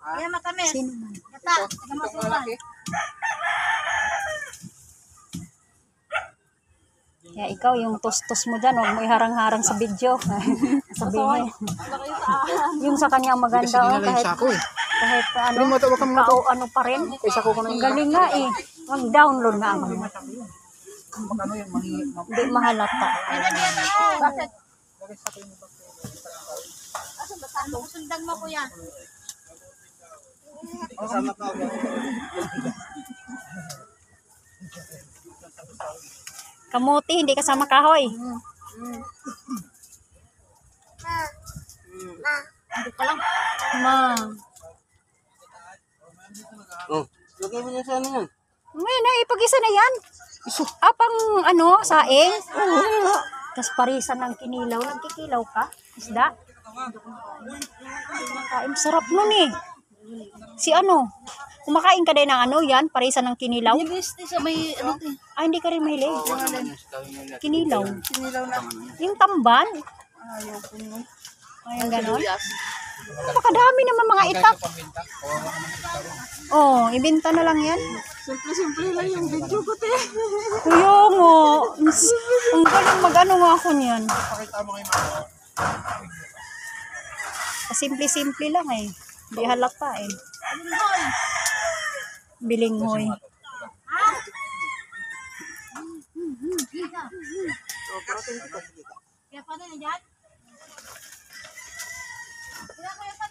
Yan matamis. Sino man? Gata. Taga-masukan. Kaya ikaw, yung tos-tos mo dyan, huwag mo iharang-harang sa video. Sabihin yung sa kanya maganda, kahit ano pa rin. Ang galing nga eh. Mag-download nga ako. Hindi mahalata. Bakit? Sundan mo kuya. Kamuti, hindi kasama kahoy. Hindi pa lang. Ma. Oh, lagay mo niya sa ano yan. Ngayon na, ipag-isa na yan. Apang ano, saing. Tapos parisan ng kinilaw. Nagkikilaw ka? Isda? Kain, sarap nun eh. Si ano? Kumakain ka din ng ano yan? Parisan ng kinilaw? Sa may ano to. Ah, hindi ka rin mahilig. Kinilaw. Sinilaw na. Yung tamban. Ayaw ko nun. Ayun ganon. Napakadami naman mga itak. Oh, ibenta na lang yan. Simple-simple lang yung video ko te. Kuya nga. Ang galing mag-ano nga ako niyan. Simple-simple lang eh. Hindi halata eh. Bilinghoy. Kaya pa na dyan? Kaya kaya pa